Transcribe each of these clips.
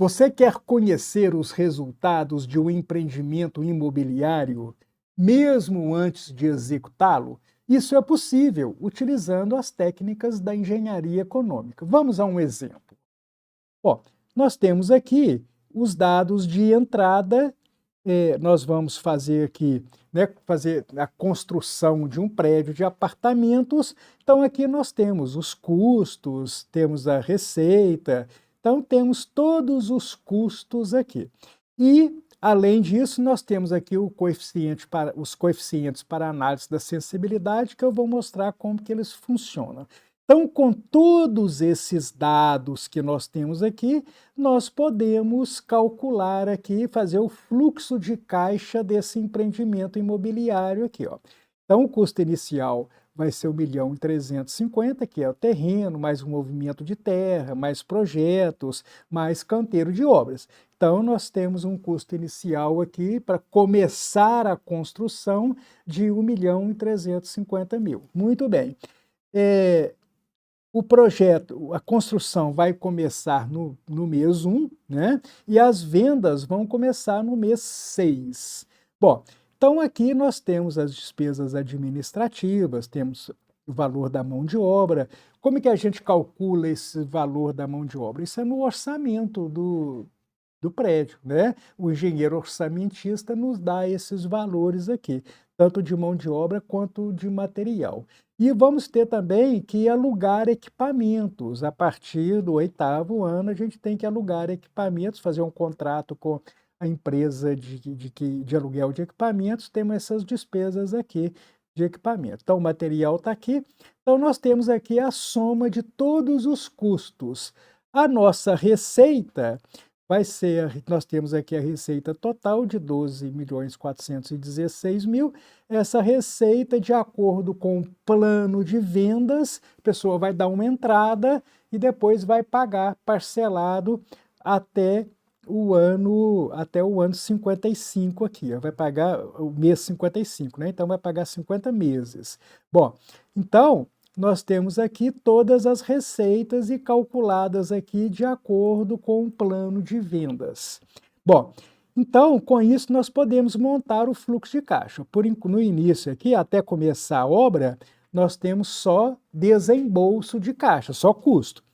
Você quer conhecer os resultados de um empreendimento imobiliário, mesmo antes de executá-lo? Isso é possível utilizando as técnicas da engenharia econômica. Vamos a um exemplo. Ó, nós temos aqui os dados de entrada. Nós vamos fazer aqui, né, fazer a construção de um prédio de apartamentos. Então, aqui nós temos os custos, temos a receita, então temos todos os custos aqui. E, além disso, nós temos aqui os coeficientes para análise da sensibilidade, que eu vou mostrar como que eles funcionam. Então, com todos esses dados que nós temos aqui, nós podemos calcular aqui, fazer o fluxo de caixa desse empreendimento imobiliário aqui, ó. Então, o custo inicial vai ser 1.350.000, que é o terreno, mais o movimento de terra, mais projetos, mais canteiro de obras. Então, nós temos um custo inicial aqui para começar a construção de 1.350.000. Muito bem. O projeto, a construção vai começar no mês 1, né? E as vendas vão começar no mês 6. Bom, então aqui nós temos as despesas administrativas, temos o valor da mão de obra. Como é que a gente calcula esse valor da mão de obra? Isso é no orçamento do prédio, né? O engenheiro orçamentista nos dá esses valores aqui, tanto de mão de obra quanto de material. E vamos ter também que alugar equipamentos. A partir do 8º ano, a gente tem que alugar equipamentos, fazer um contrato com a empresa de aluguel de equipamentos, temos essas despesas aqui de equipamento. Então, o material está aqui. Então, nós temos aqui a soma de todos os custos. A nossa receita vai ser, nós temos aqui a receita total de 12.416.000. Essa receita, de acordo com o plano de vendas, a pessoa vai dar uma entrada e depois vai pagar parcelado até o ano 55 aqui, ó. Vai pagar o mês 55, né? Então vai pagar 50 meses. Bom, então nós temos aqui todas as receitas e calculadas aqui de acordo com o plano de vendas. Bom, então, com isso, nós podemos montar o fluxo de caixa. No início aqui, até começar a obra, nós temos só desembolso de caixa, só custo.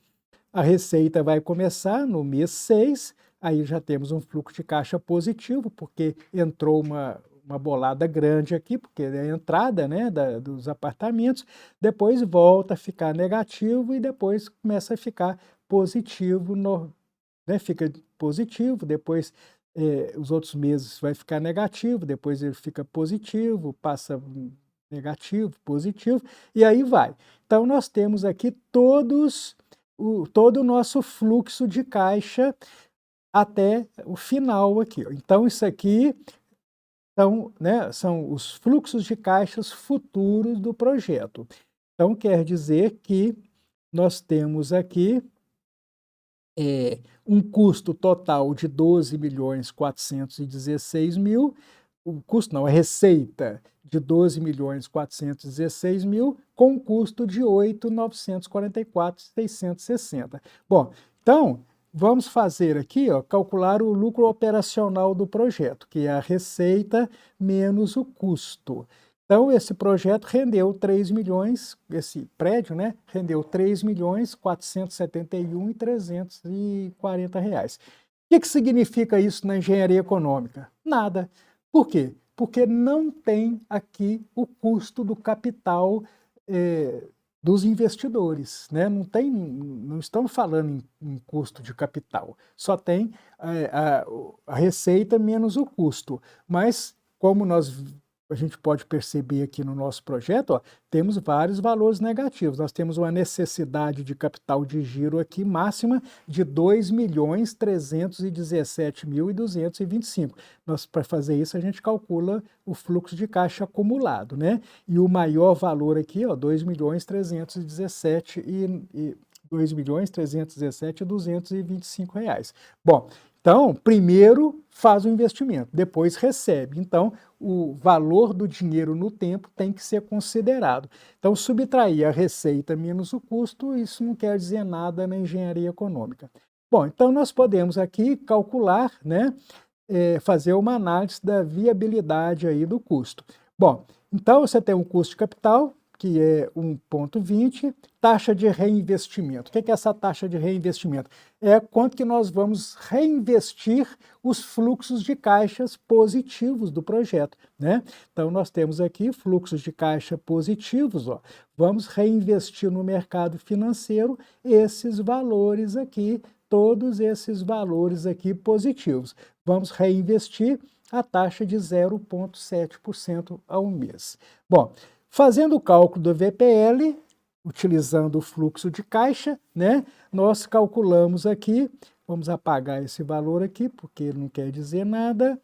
A receita vai começar no mês 6, aí já temos um fluxo de caixa positivo, porque entrou uma bolada grande aqui, porque é a entrada, né, dos apartamentos, depois volta a ficar negativo e depois começa a ficar positivo, né, fica positivo, depois os outros meses vai ficar negativo, depois ele fica positivo, passa negativo, positivo, e aí vai. Então, nós temos aqui todo o nosso fluxo de caixa até o final aqui, ó. Então, isso aqui né, são os fluxos de caixas futuros do projeto. Então, quer dizer que nós temos aqui um custo total de 12.416.000, o custo não, a receita de 12.416.000, com um custo de 8.944.660. Bom, então, vamos fazer aqui, ó, calcular o lucro operacional do projeto, que é a receita menos o custo. Então, esse projeto rendeu 3 milhões, esse prédio, né, rendeu 3.471.340 reais. O que significa isso na engenharia econômica? Nada. Por quê? Porque não tem aqui o custo do capital dos investidores, né? Não estamos falando em custo de capital, só tem a receita menos o custo. Mas, como a gente pode perceber aqui no nosso projeto, ó, temos vários valores negativos. Nós temos uma necessidade de capital de giro aqui máxima de 2.317.225. Para fazer isso, a gente calcula o fluxo de caixa acumulado, né? E o maior valor aqui, ó, 2.317.225 reais. Bom, então, primeiro faz o investimento, depois recebe. Então, o valor do dinheiro no tempo tem que ser considerado. Então, subtrair a receita menos o custo, isso não quer dizer nada na engenharia econômica. Bom, então nós podemos aqui calcular, né, fazer uma análise da viabilidade aí do custo. Bom, então você tem um custo de capital, que é 1,20, taxa de reinvestimento. O que é essa taxa de reinvestimento? É quanto que nós vamos reinvestir os fluxos de caixas positivos do projeto, né? Então nós temos aqui fluxos de caixa positivos, ó. Vamos reinvestir no mercado financeiro esses valores aqui, todos esses valores aqui positivos. Vamos reinvestir a taxa de 0,7% ao mês. Bom, fazendo o cálculo do VPL, utilizando o fluxo de caixa, né, nós calculamos aqui, vamos apagar esse valor aqui, porque ele não quer dizer nada.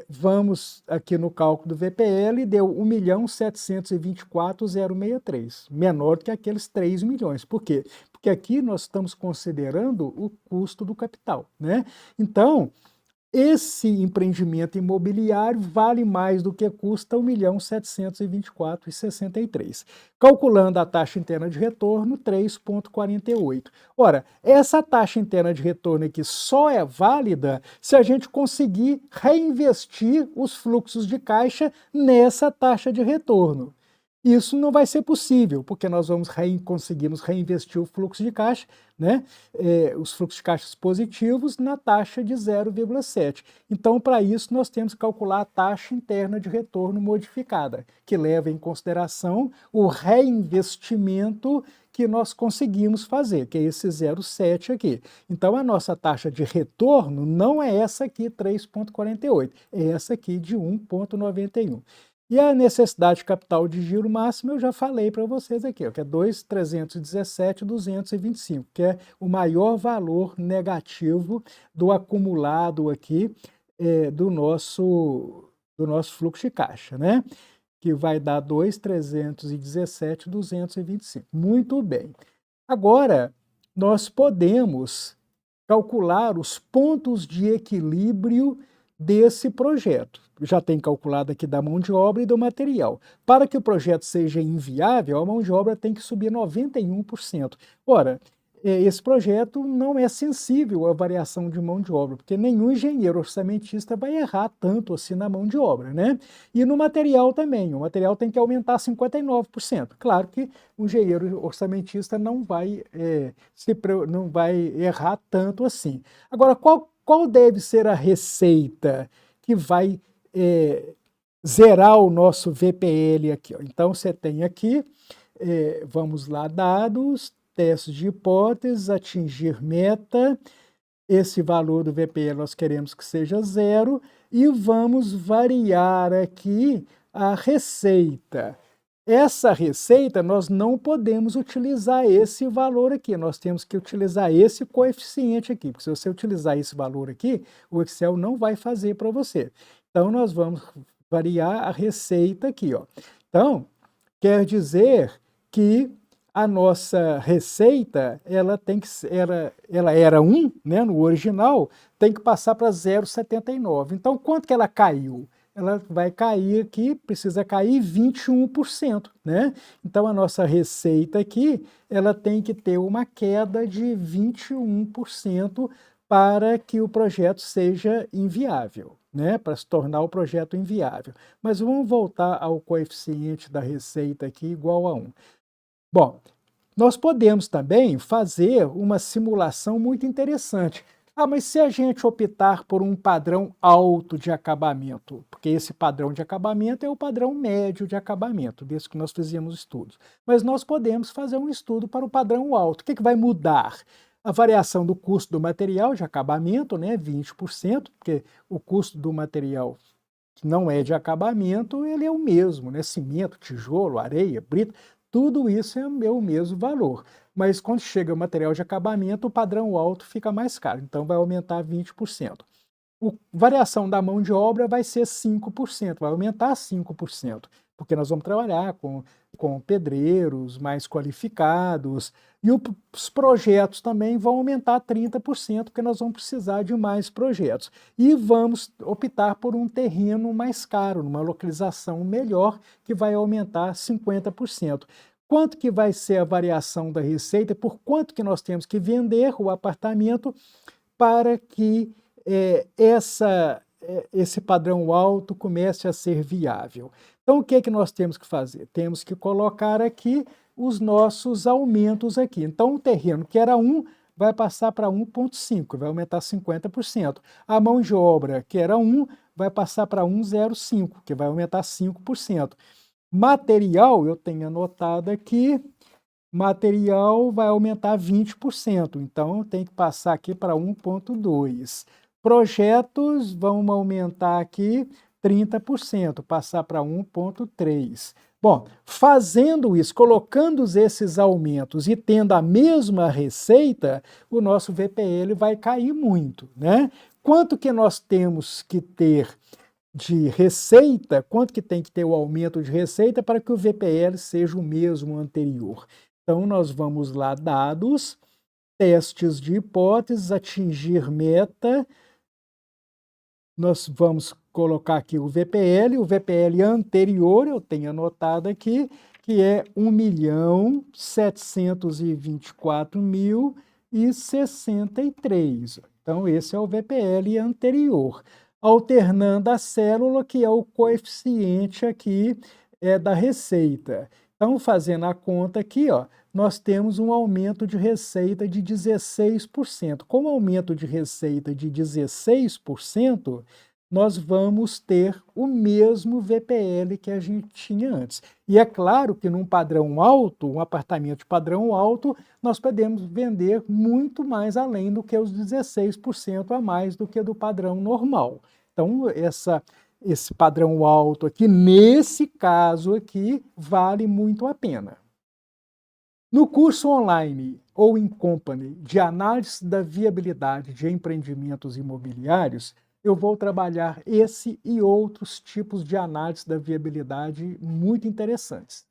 Vamos aqui no cálculo do VPL, deu 1.724.063, menor do que aqueles 3 milhões. Por quê? Porque aqui nós estamos considerando o custo do capital, né? Então, esse empreendimento imobiliário vale mais do que custa 1.724.063. Calculando a taxa interna de retorno, 3,48. Ora, essa taxa interna de retorno aqui só é válida se a gente conseguir reinvestir os fluxos de caixa nessa taxa de retorno. Isso não vai ser possível, porque nós vamos conseguirmos reinvestir o fluxo de caixa, né, os fluxos de caixas positivos na taxa de 0,7. Então, para isso, nós temos que calcular a taxa interna de retorno modificada, que leva em consideração o reinvestimento que nós conseguimos fazer, que é esse 0,7 aqui. Então, a nossa taxa de retorno não é essa aqui, 3,48, é essa aqui de 1,91. E a necessidade de capital de giro máximo eu já falei para vocês aqui, ó, que é 2.317.225, que é o maior valor negativo do acumulado aqui do nosso fluxo de caixa, né? Que vai dar 2.317.225. Muito bem. Agora, nós podemos calcular os pontos de equilíbrio desse projeto. Já tem calculado aqui da mão de obra e do material. Para que o projeto seja inviável, a mão de obra tem que subir 91%. Ora, esse projeto não é sensível à variação de mão de obra, porque nenhum engenheiro orçamentista vai errar tanto assim na mão de obra, né? E no material também, o material tem que aumentar 59%. Claro que o engenheiro orçamentista não vai errar tanto assim. Agora, qual deve ser a receita que vai zerar o nosso VPL aqui? Ó? Então, você tem aqui, vamos lá, dados, testes de hipóteses, atingir meta, esse valor do VPL nós queremos que seja 0, e vamos variar aqui a receita. Essa receita, nós não podemos utilizar esse valor aqui, nós temos que utilizar esse coeficiente aqui, porque se você utilizar esse valor aqui, o Excel não vai fazer para você. Então, nós vamos variar a receita aqui, ó. Então, quer dizer que a nossa receita, ela era 1, né, no original, tem que passar para 0,79. Então, quanto que ela caiu? Ela vai cair aqui, precisa cair 21%, né? Então, a nossa receita aqui, ela tem que ter uma queda de 21% para que o projeto seja inviável, né? Para se tornar o projeto inviável. Mas vamos voltar ao coeficiente da receita aqui igual a 1. Bom, nós podemos também fazer uma simulação muito interessante. Mas se a gente optar por um padrão alto de acabamento, porque esse padrão de acabamento é o padrão médio de acabamento, desde que nós fizemos estudos. Mas nós podemos fazer um estudo para o padrão alto. O que vai mudar? A variação do custo do material de acabamento, né, 20%, porque o custo do material que não é de acabamento, ele é o mesmo, né? Cimento, tijolo, areia, brita, tudo isso é o mesmo valor. Mas quando chega o material de acabamento, o padrão alto fica mais caro, então vai aumentar 20%. A variação da mão de obra vai ser 5%, vai aumentar 5%, porque nós vamos trabalhar com pedreiros mais qualificados, e os projetos também vão aumentar 30%, porque nós vamos precisar de mais projetos. E vamos optar por um terreno mais caro, numa localização melhor, que vai aumentar 50%. quanto que vai ser a variação da receita, por quanto que nós temos que vender o apartamento para que esse padrão alto comece a ser viável. Então, o que é que nós temos que fazer? Temos que colocar aqui os nossos aumentos aqui. Então, o terreno que era 1 vai passar para 1,5, vai aumentar 50%. A mão de obra, que era 1, vai passar para 1,05, que vai aumentar 5%. Material, eu tenho anotado aqui, material vai aumentar 20%, então tem que passar aqui para 1,2. Projetos vão aumentar aqui 30%, passar para 1,3. Bom, fazendo isso, colocando esses aumentos e tendo a mesma receita, o nosso VPL vai cair muito, né? Quanto que nós temos que ter de receita, quanto que tem que ter o aumento de receita para que o VPL seja o mesmo anterior? Então, nós vamos lá, dados, testes de hipóteses, atingir meta, nós vamos colocar aqui o VPL anterior, eu tenho anotado aqui, que é 1.724.063. Então, esse é o VPL anterior. Alternando a célula, que é o coeficiente aqui da receita. Então, fazendo a conta aqui, ó, nós temos um aumento de receita de 16%. Com o aumento de receita de 16%, nós vamos ter o mesmo VPL que a gente tinha antes. E é claro que num padrão alto, um apartamento de padrão alto, nós podemos vender muito mais além do que os 16% a mais do que do padrão normal. Então, esse padrão alto aqui, nesse caso aqui, vale muito a pena. No curso online ou in company de análise da viabilidade de empreendimentos imobiliários, eu vou trabalhar esse e outros tipos de análise da viabilidade muito interessantes.